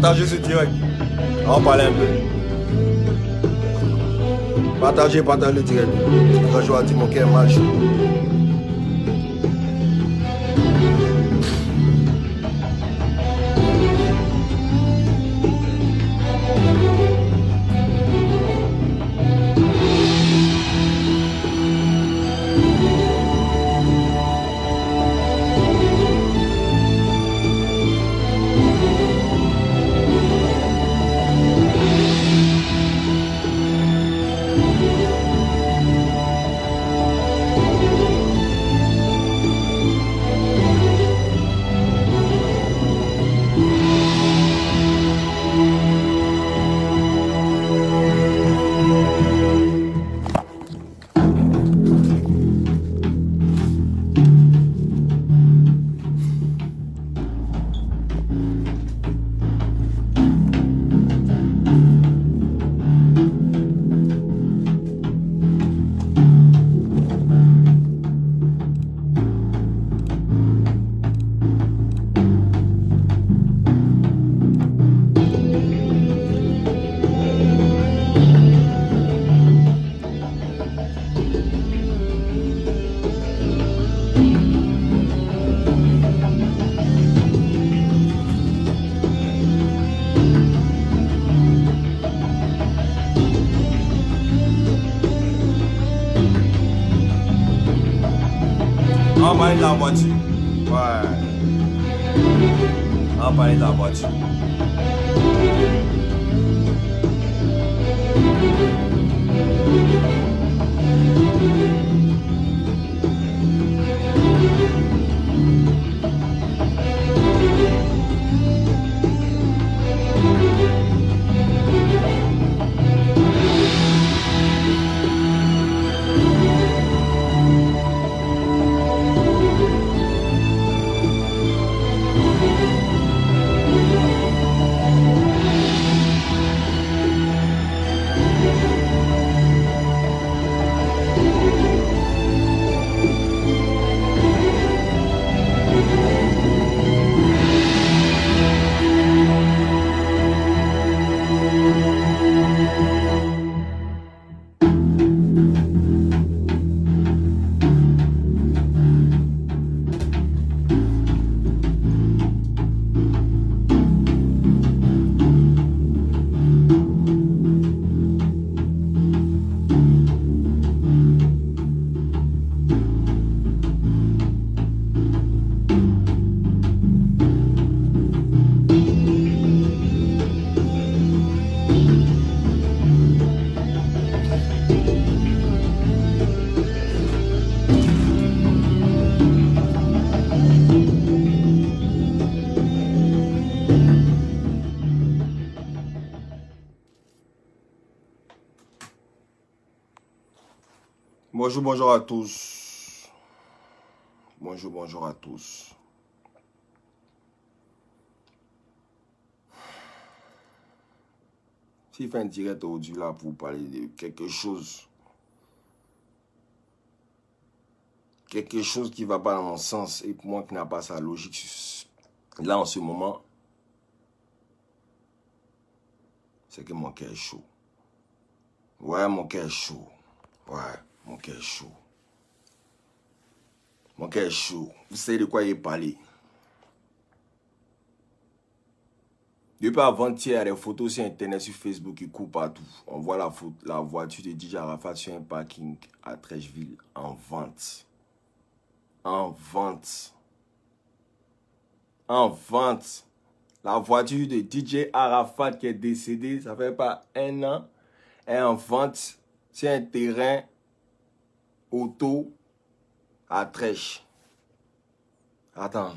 Partagez ce direct. On parle un peu. Partagez le direct. Quand je vois dire mon cœur mal chaud. On va parler de la voiture. Ouais. On va parler de la voiture. Bonjour à tous. Bonjour à tous. Si fait un direct aujourd'hui là pour parler de quelque chose qui va pas dans mon sens et pour moi qui n'a pas sa logique là en ce moment, c'est que mon cœur est chaud. Ouais, mon cœur est chaud. Ouais. Mon cœur est chaud. Mon cœur est chaud. Vous savez de quoi il est parlé? Depuis avant-hier, les photos sur Internet, sur Facebook, qui courent partout. On voit la voiture de DJ Arafat sur un parking à Trècheville en vente. En vente. En vente. La voiture de DJ Arafat qui est décédé, ça fait pas un an, est en vente sur un terrain auto à Trèche. Attends.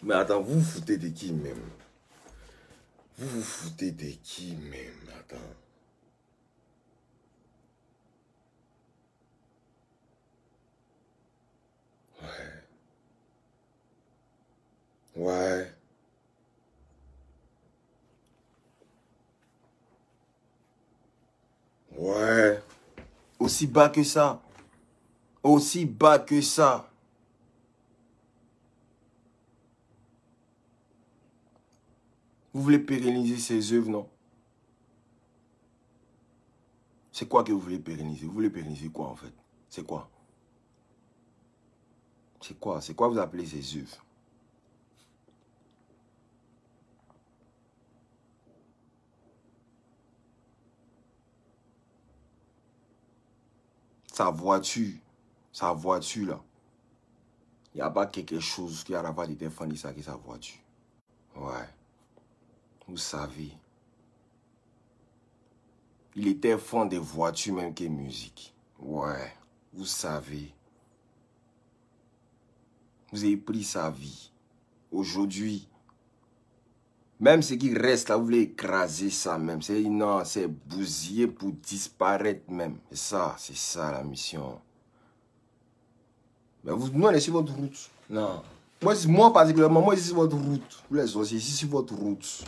Mais attends, vous vous foutez de qui même? Vous vous foutez de qui même? Attends. Ouais. Ouais. Aussi bas que ça. Aussi bas que ça. Vous voulez pérenniser ses œuvres, non? C'est quoi que vous voulez pérenniser? Vous voulez pérenniser quoi, en fait? C'est quoi? C'est quoi? C'est quoi vous appelez ses œuvres? Sa voiture là. Il n'y a pas quelque chose qui a la voix de défendre ça qui sa voiture. Ouais. Vous savez. Il était fan des voitures même que musique. Ouais. Vous savez. Vous avez pris sa vie. Aujourd'hui, même ce qui reste là, vous voulez écraser ça même. Non, c'est bousiller pour disparaître même. C'est ça la mission. Mais vous, non, sur votre route. Non. Moi particulièrement, moi, c'est votre route. Vous les sorciers, ici, sur votre route.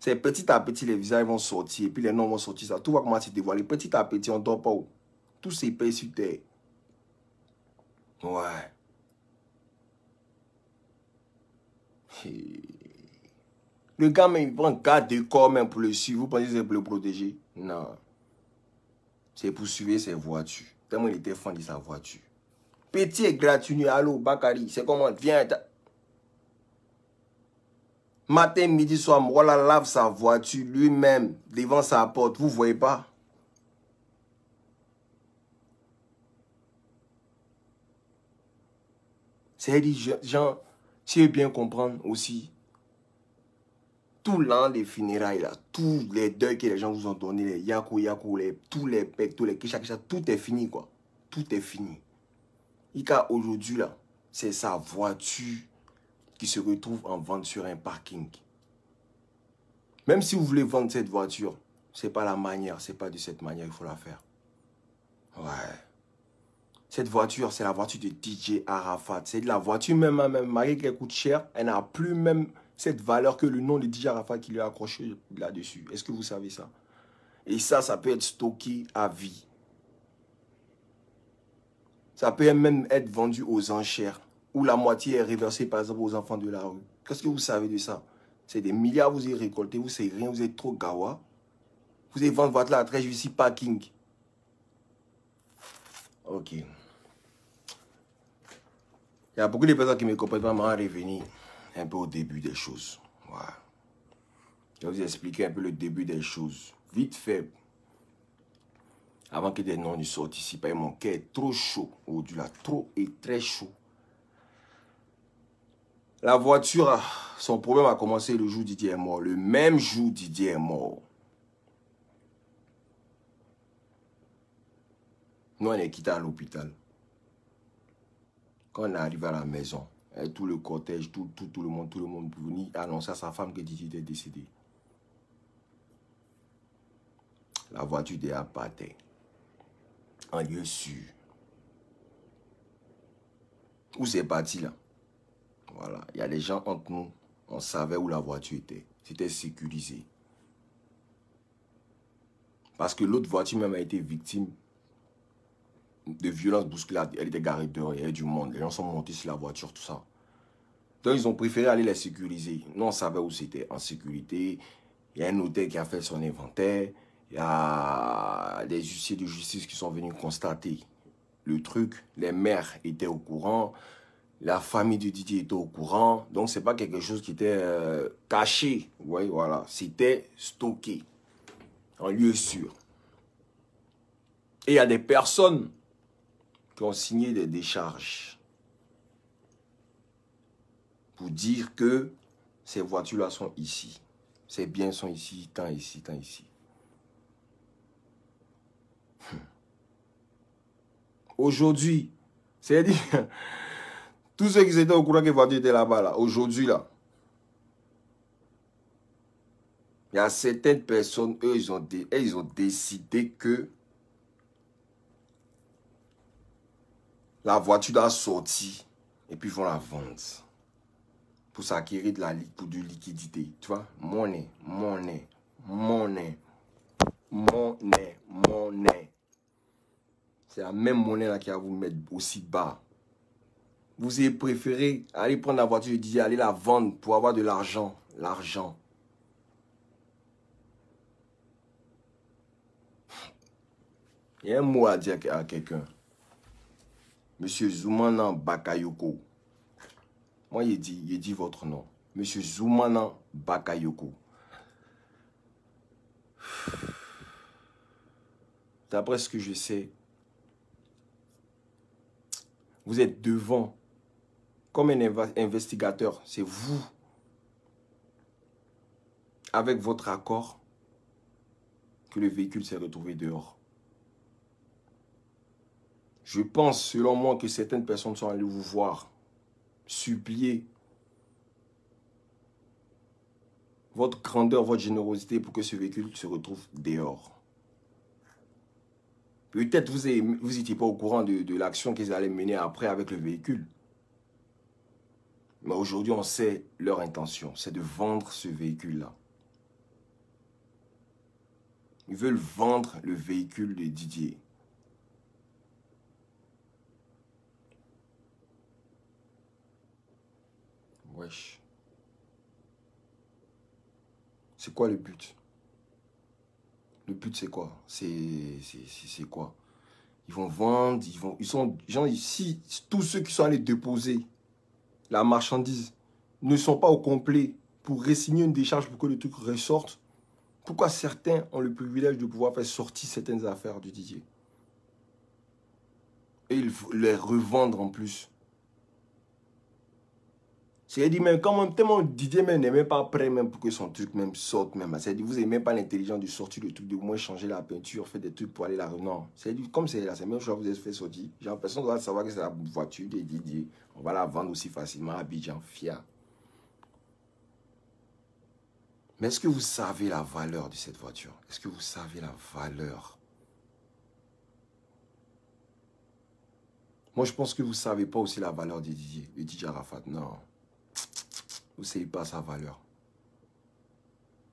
C'est petit à petit, les visages vont sortir. Et puis les noms vont sortir. Ça. Tout va commencer à se dévoiler. Petit à petit, on ne dort pas où. Tout s'épais sur terre. Ouais. Le gars, même, il prend garde de corps même pour le suivre. Vous pensez que c'est pour le protéger? Non. C'est pour suivre ses voitures. Tellement il était fan de sa voiture. Petit et gratuit, allô, Bakary, c'est comment? Viens. Matin, midi, soir, voilà, lave sa voiture lui-même devant sa porte. Vous voyez pas? C'est dit, gens, si vous bien comprendre aussi, tout l'an des funérailles, là, tous les deuils que les gens vous ont donnés, les yakou, tous les pecs, tous les kisha, tout est fini, quoi. Tout est fini. Ika, aujourd'hui, là, c'est sa voiture qui se retrouve en vente sur un parking. Même si vous voulez vendre cette voiture, c'est pas la manière, c'est pas de cette manière qu'il faut la faire. Ouais. Cette voiture, c'est la voiture de DJ Arafat. C'est de la voiture même malgré qu'elle coûte cher, elle n'a plus même cette valeur que le nom de DJ Arafat qui lui a accroché là-dessus. Est-ce que vous savez ça? Et ça peut être stocké à vie. Ça peut même être vendu aux enchères, où la moitié est reversée par exemple aux enfants de la rue. Qu'est-ce que vous savez de ça? C'est des milliards vous avez récoltés, vous savez rien, vous êtes trop gawa. Vous allez vendre votre là à très ici parking. Ok. Il y a beaucoup de personnes qui me comprennent pas, mais revenir un peu au début des choses. Voilà. Je vais vous expliquer un peu le début des choses. Vite fait. Avant que des noms ne sortent ici, mon cœur est trop chaud. Aujourd'hui, là, trop et très chaud. La voiture, son problème a commencé le jour où Didier est mort. Le même jour où Didier est mort. Nous, on est quitté à l'hôpital. Quand on arrive à la maison, tout le cortège, tout le monde pour venir annoncer à sa femme que Didier était décédé. La voiture déjà partait. En lieu sûr. Où c'est parti là? Voilà. Il y a des gens entre nous, on savait où la voiture était. C'était sécurisé. Parce que l'autre voiture même a été victime de violences bousculades. Elle était garée dehors, il y avait du monde. Les gens sont montés sur la voiture, tout ça. Donc ils ont préféré aller les sécuriser. Nous, on savait où c'était, en sécurité. Il y a un notaire qui a fait son inventaire. Il y a des huissiers de justice qui sont venus constater le truc. Les mères étaient au courant. La famille de Didier était au courant. Donc, ce n'est pas quelque chose qui était caché. Oui, voilà. C'était stocké en lieu sûr. Et il y a des personnes qui ont signé des décharges pour dire que ces voitures-là sont ici. Ces biens sont ici, tant ici, tant ici. Aujourd'hui, c'est-à-dire, tous ceux qui étaient au courant que les voitures étaient là-bas, là, aujourd'hui, là, il y a certaines personnes, eux, ils ont décidé que la voiture doit sortir et puis ils vont la vendre pour s'acquérir de liquidité. Tu vois, monnaie. C'est la même monnaie là qui va vous mettre aussi bas. Vous avez préféré aller prendre la voiture de DJ, aller la vendre pour avoir de l'argent. L'argent. Il y a un mot à dire à quelqu'un. Monsieur Zoumana Bakayoko. Moi, il dit votre nom. Monsieur Zoumana Bakayoko. D'après ce que je sais, vous êtes devant, comme un investigateur, c'est vous, avec votre accord, que le véhicule s'est retrouvé dehors. Je pense, selon moi, que certaines personnes sont allées vous voir, supplier votre grandeur, votre générosité pour que ce véhicule se retrouve dehors. Peut-être vous n'étiez pas au courant de l'action qu'ils allaient mener après avec le véhicule. Mais aujourd'hui, on sait leur intention, c'est de vendre ce véhicule-là. Ils veulent vendre le véhicule de Didier. Wesh. C'est quoi le but? Le but, c'est quoi? C'est quoi? Ils vont vendre, ils sont, genre ici, tous ceux qui sont allés déposer la marchandise ne sont pas au complet pour re-signer une décharge pour que le truc ressorte. Pourquoi certains ont le privilège de pouvoir faire sortir certaines affaires du Didier? Et ils les revendre en plus. C'est-à-dire, même quand même, tellement Didier n'est même pas prêt même pour que son truc même sorte même. C'est-à-dire, vous n'avez même pas l'intelligence de sortir le truc, de moins changer la peinture, faire des trucs pour aller là. Non. C'est-à-dire, comme c'est là, c'est même chose que vous avez fait sortir. Genre, personne ne doit savoir que c'est la voiture de Didier. On va la vendre aussi facilement à Abidjan, fier. Mais est-ce que vous savez la valeur de cette voiture? Est-ce que vous savez la valeur? Moi, je pense que vous ne savez pas aussi la valeur de Didier, de DJ Arafat. Non. Vous ne savez pas sa valeur.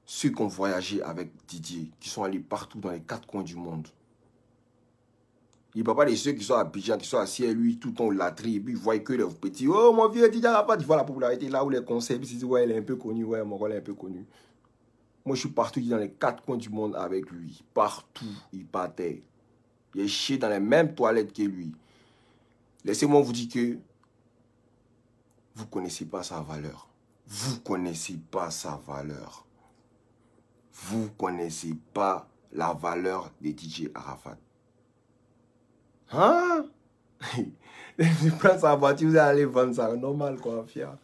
Ceux qui ont voyagé avec Didier, qui sont allés partout dans les 4 coins du monde. Il ne parle pas de ceux qui sont à Abidjan, qui sont assis à lui tout le temps au latrie, et puis ils voient que les petits, oh mon vieux Didier Arafat, ils voient la popularité là où les conseils, ils se disent, ouais, il est un peu connu, ouais, mon gars, il est un peu connu. Moi, je suis partout dans les 4 coins du monde avec lui. Partout, il partait. Il est chié dans les mêmes toilettes que lui. Laissez-moi vous dire que vous ne connaissez pas sa valeur. Vous ne connaissez pas sa valeur. Vous ne connaissez pas la valeur de DJ Arafat. Hein? Je prends sa voiture, vous allez vendre ça. Normal, quoi, fier.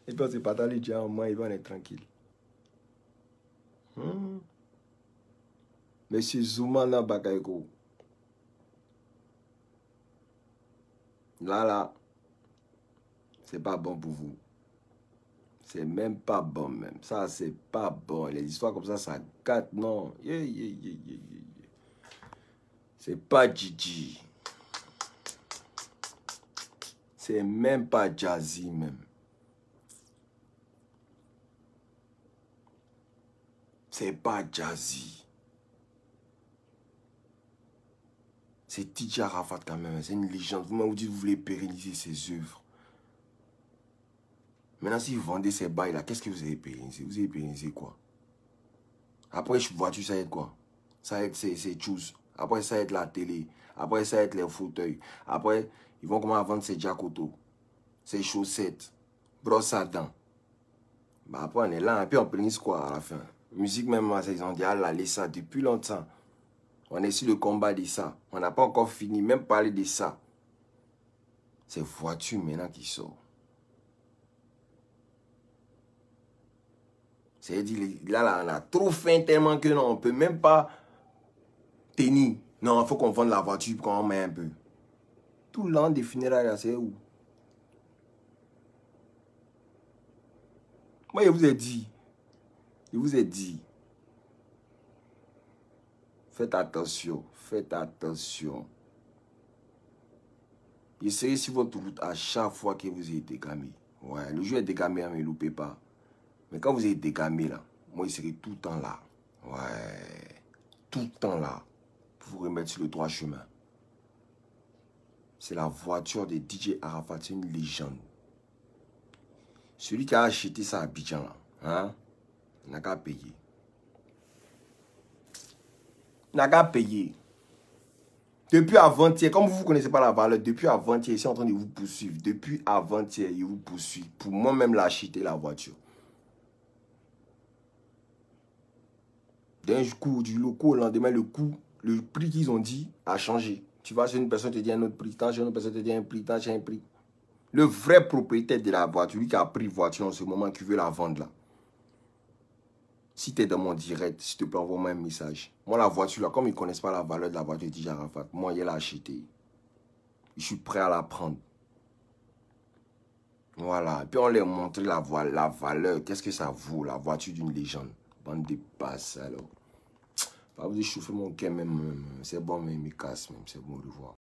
Et puis, c'est pas dans les gens, moi, ils vont être tranquilles. Monsieur Zoumana Bakayoko. Là, c'est pas bon pour vous. C'est même pas bon, même. Ça, c'est pas bon. Les histoires comme ça gâte. Non. C'est pas Gigi. C'est même pas Jazzy, même. C'est pas Jazzy. C'est DJ Arafat quand même. C'est une légende. Vous dites que vous voulez pérenniser ses œuvres. Maintenant, si vous vendez ces bails-là, qu'est-ce que vous avez pérennisé? Vous avez pérennisé quoi? Après, voiture, ça va être quoi? Ça va être ces choses. Après, ça va être la télé. Après, ça va être les fauteuils. Après, ils vont commencer à vendre ces jacotos, ces chaussettes, brosse à dents. Bah, après, on est là. Et puis, on pérenise quoi à la fin? Musique même, ils ont dit, ah là, ça depuis longtemps. On est sur le combat de ça. On n'a pas encore fini, même parler de ça. C'est voiture maintenant qui sort. C'est-à-dire, là, on a trop faim tellement que non, on ne peut même pas tenir. Non, il faut qu'on vende la voiture pour qu'on met un peu. Tout l'an des funérailles, c'est où? Moi, je vous ai dit. Faites attention, faites attention. Essayez sur votre route à chaque fois que vous êtes dégamé. Ouais, le jeu est dégamé, mais ne loupez pas. Mais quand vous êtes dégamé, là, moi, je serai tout le temps là. Ouais, tout le temps là. Pour vous remettre sur le droit chemin. C'est la voiture de DJ Arafat, c'est une légende. Celui qui a acheté ça à Abidjan, hein, il n'a qu'à payer. Il n'a qu'à payer. Depuis avant-hier, comme vous ne connaissez pas la valeur, depuis avant-hier, ils sont en train de vous poursuivre. Depuis avant-hier, ils vous poursuivent. Pour moi-même l'acheter, la voiture. D'un coup, du loco au lendemain, le prix qu'ils ont dit a changé. Tu vas chez une personne, te dit un autre prix. Tant chez une autre personne, te dit un prix. Tant chez un prix. Le vrai propriétaire de la voiture, lui qui a pris voiture en ce moment, qui veut la vendre là. Si tu es dans mon direct, s'il te plaît, envoie-moi un message. Moi, la voiture là, comme ils ne connaissent pas la valeur de la voiture de DJ Arafat, moi, il l'ai acheté. Je suis prêt à la prendre. Voilà. Et puis on leur montre la valeur. Qu'est-ce que ça vaut, la voiture d'une légende. Bande de passes, alors. Pas vous échauffer mon cœur même. C'est bon, mais il me casse même. C'est bon, au revoir.